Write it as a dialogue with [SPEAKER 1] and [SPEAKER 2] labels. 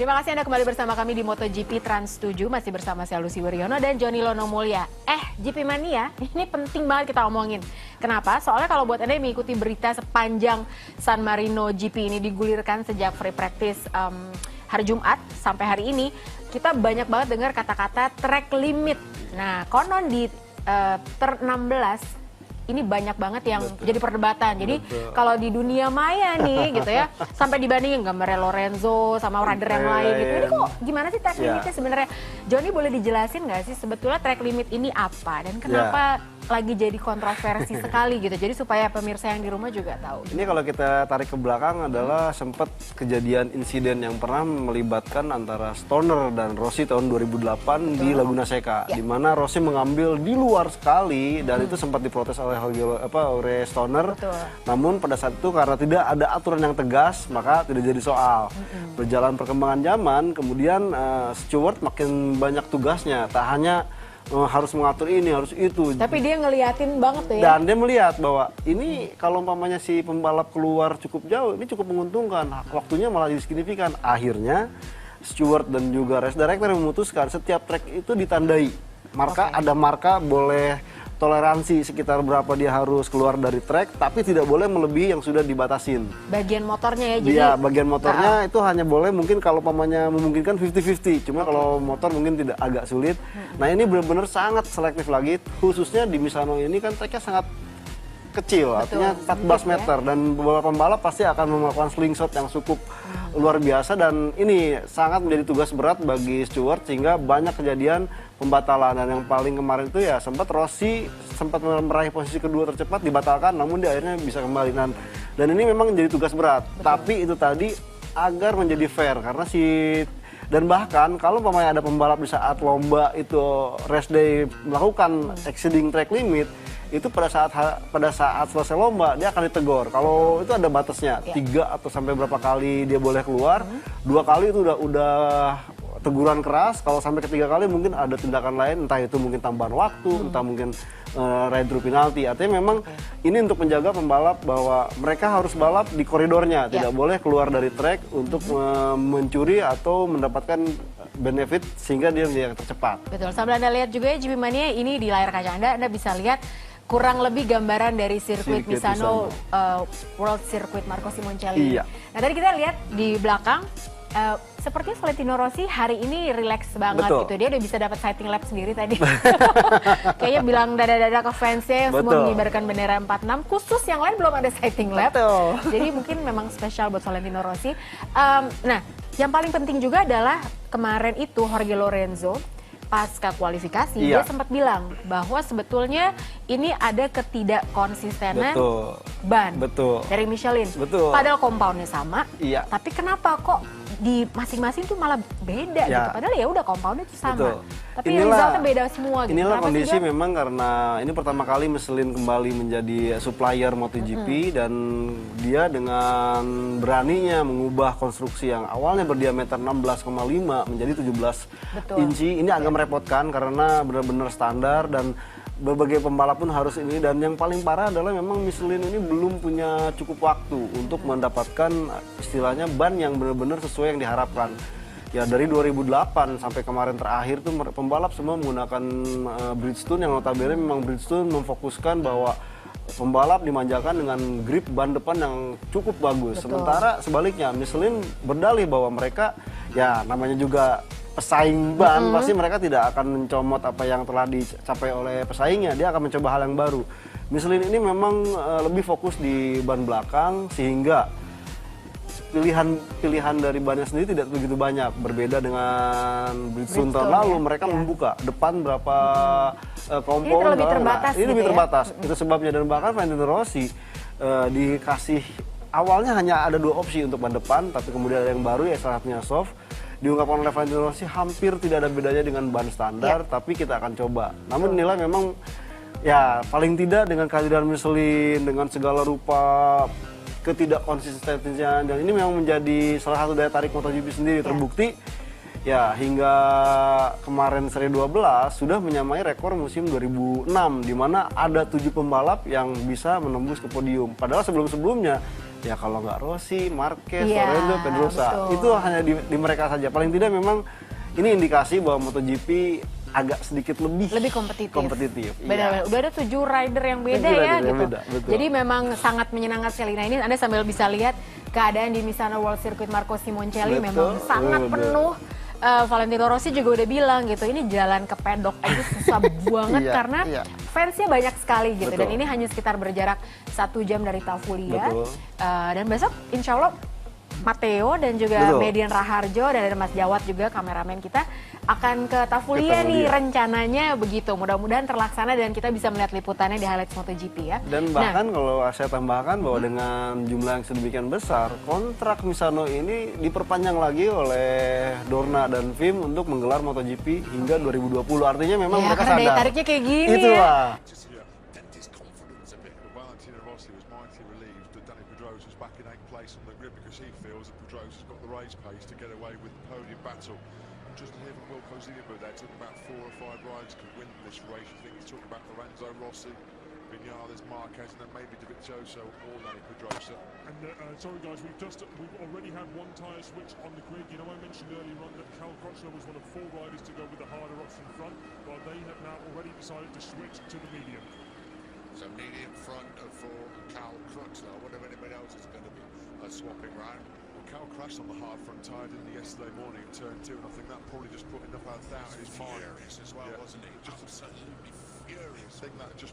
[SPEAKER 1] Terima kasih Anda kembali bersama kami di MotoGP Trans 7. Masih bersama saya Lucy Wiryono dan Joni Lono Mulya. GP Mania, ini penting banget kita omongin. Kenapa? Soalnya kalau buat Anda yang mengikuti berita sepanjang San Marino GP ini digulirkan sejak free practice hari Jumat sampai hari ini, kita banyak banget dengar kata-kata track limit. Nah, konon di turn 16 ini banyak banget yang jadi perdebatan. Jadi kalau di dunia maya nih gitu ya, sampai dibandingin gambarnya Lorenzo sama rider yang lain gitu. Ini kok gimana sih track limitnya sebenarnya? Joni boleh dijelasin nggak sih sebetulnya track limit ini apa dan kenapa lagi jadi kontroversi sekali gitu. Jadi supaya pemirsa yang di rumah juga tahu.
[SPEAKER 2] Ini kalau kita tarik ke belakang adalah sempat kejadian insiden yang pernah melibatkan antara Stoner dan Rossi tahun 2008 di Laguna Seca, di mana Rossi mengambil di luar sekali dan itu sempat diprotes oleh Stoner. Namun pada saat itu karena tidak ada aturan yang tegas maka tidak jadi soal. Berjalan perkembangan zaman, kemudian Stewart makin banyak tugasnya, tak hanya harus mengatur ini, harus itu.
[SPEAKER 1] Tapi dia ngeliatin banget tuh ya.
[SPEAKER 2] Dan dia melihat bahwa ini kalau umpamanya si pembalap keluar cukup jauh, ini cukup menguntungkan. Waktunya malah jadi signifikan. Akhirnya Stewart dan juga race director memutuskan setiap track itu ditandai. Ada marka, boleh toleransi sekitar berapa dia harus keluar dari track, tapi tidak boleh melebihi yang sudah dibatasin.
[SPEAKER 1] Bagian motornya ya, jadi
[SPEAKER 2] iya, bagian motornya itu hanya boleh mungkin kalau pamannya memungkinkan 50-50, cuma kalau motor mungkin tidak, agak sulit. Nah ini benar-benar sangat selektif lagi, khususnya di Misano ini kan tracknya sangat kecil, artinya 14 meter dan beberapa pembalap pasti akan melakukan slingshot yang cukup luar biasa dan ini sangat menjadi tugas berat bagi Stewart sehingga banyak kejadian pembatalan. Dan yang paling kemarin itu ya sempat Rossi sempat meraih posisi kedua tercepat dibatalkan, namun dia akhirnya bisa kembali. Dan ini memang menjadi tugas berat. Tapi itu tadi agar menjadi fair karena dan bahkan kalau pemain ada pembalap di saat lomba itu race day melakukan exceeding track limit, itu pada saat selesai lomba dia akan ditegur. Kalau itu ada batasnya 3 atau sampai berapa kali dia boleh keluar, 2 kali itu udah teguran keras. Kalau sampai ke 3 kali mungkin ada tindakan lain, entah itu mungkin tambahan waktu, entah mungkin ride through penalty. Artinya memang ini untuk menjaga pembalap bahwa mereka harus balap di koridornya, tidak boleh keluar dari track untuk mencuri atau mendapatkan benefit sehingga dia menjadi yang tercepat.
[SPEAKER 1] Betul. Sambil Anda lihat juga ya GP Mania ini di layar kaca Anda bisa lihat kurang lebih gambaran dari sirkuit Misano World Circuit Marco Simoncelli. Nah tadi kita lihat di belakang sepertinya Valentino Rossi hari ini relax banget gitu. Dia udah bisa dapat sighting lap sendiri tadi. Kayaknya bilang dada-dada ke fansnya yang semua mengibarkan bendera 46. Khusus yang lain belum ada sighting lap. Jadi mungkin memang spesial buat Valentino Rossi. Nah yang paling penting juga adalah kemarin itu Jorge Lorenzo pasca kualifikasi dia sempat bilang bahwa sebetulnya ini ada ketidakkonsistenan ban dari Michelin. Padahal compoundnya sama, tapi kenapa kok di masing-masing tuh malah beda gitu. Padahal ya udah compoundnya tuh sama. Tapi resultnya beda semua gitu.
[SPEAKER 2] Inilah kondisi memang karena ini pertama kali Michelin kembali menjadi supplier MotoGP dan dia dengan beraninya mengubah konstruksi yang awalnya berdiameter 16,5 menjadi 17 inci. Ini agak merepotkan karena benar-benar standar dan berbagai pembalap pun harus ini. Dan yang paling parah adalah memang Michelin ini belum punya cukup waktu untuk mendapatkan istilahnya ban yang benar-benar sesuai yang diharapkan. Ya dari 2008 sampai kemarin terakhir tuh pembalap semua menggunakan Bridgestone yang notabene memang Bridgestone memfokuskan bahwa pembalap dimanjakan dengan grip ban depan yang cukup bagus. Sementara sebaliknya Michelin berdalih bahwa mereka ya namanya juga pesaing ban, pasti mereka tidak akan mencomot apa yang telah dicapai oleh pesaingnya, dia akan mencoba hal yang baru. Michelin ini memang lebih fokus di ban belakang sehingga pilihan dari bannya sendiri tidak begitu banyak. Berbeda dengan Bridgestone tahun lalu, mereka membuka depan berapa kompon.
[SPEAKER 1] Ini lebih terbatas.
[SPEAKER 2] Ini lebih terbatas. Itu sebabnya. Dan bahkan Valentino Rossi dikasih awalnya hanya ada 2 opsi untuk ban depan, tapi kemudian ada yang baru ya salah satunya soft. Diungkapkan oleh Valentino Rossi hampir tidak ada bedanya dengan ban standar, tapi kita akan coba. Namun nilai memang ya paling tidak dengan kehadiran Michelin dengan segala rupa ketidakkonsistensinya, dan ini memang menjadi salah satu daya tarik MotoGP sendiri. Terbukti Ya, hingga kemarin seri 12 sudah menyamai rekor musim 2006 di mana ada 7 pembalap yang bisa menembus ke podium. Padahal sebelum-sebelumnya ya kalau nggak Rossi, Marquez, Lorenzo, Pedrosa, itu hanya di mereka saja. Paling tidak memang ini indikasi bahwa MotoGP agak sedikit lebih kompetitif.
[SPEAKER 1] Benar-benar. Udah ada 7 rider yang beda gitu. Jadi memang sangat menyenangkan sekali. Nah, ini Anda sambil bisa lihat keadaan di Misano World Circuit Marco Simoncelli memang sangat penuh. Valentino Rossi juga udah bilang gitu, ini jalan ke pedok aja susah banget karena fansnya banyak sekali gitu. Dan ini hanya sekitar berjarak 1 jam dari Tavulia. Dan besok insya Allah Matteo dan juga Median Raharjo dan ada Mas Jawad juga kameramen kita akan ke Tavulia nih rencananya begitu. Mudah-mudahan terlaksana dan kita bisa melihat liputannya di Highlights MotoGP ya.
[SPEAKER 2] Dan bahkan kalau saya tambahkan bahwa dengan jumlah yang sedemikian besar, kontrak Misano ini diperpanjang lagi oleh Dorna dan FIM untuk menggelar MotoGP hingga 2020. Artinya memang mereka sadar.
[SPEAKER 1] Daya tariknya kayak gini
[SPEAKER 2] Itulah.
[SPEAKER 3] Just to hear from Wilco Zilliber there, talking about 4 or 5 riders could win this race. I think he's talking about Lorenzo Rossi, Vinales, Marquez, and then maybe Dovizioso or Dani Pedrosa.
[SPEAKER 4] And sorry guys, we've already had 1 tyre switch on the grid. You know, I mentioned earlier on that Cal Crutchlow was one of 4 riders to go with the harder option front, but they have now already decided to switch to the medium.
[SPEAKER 3] So medium front for Cal Crutchlow. I wonder if anybody else is going to be swapping round. Cal crashed on the hard front tyre, didn't he, yesterday morning in turn 2, and I think that probably just put enough doubt in his mind. Furious as well, wasn't he? Just absolutely furious. I think that just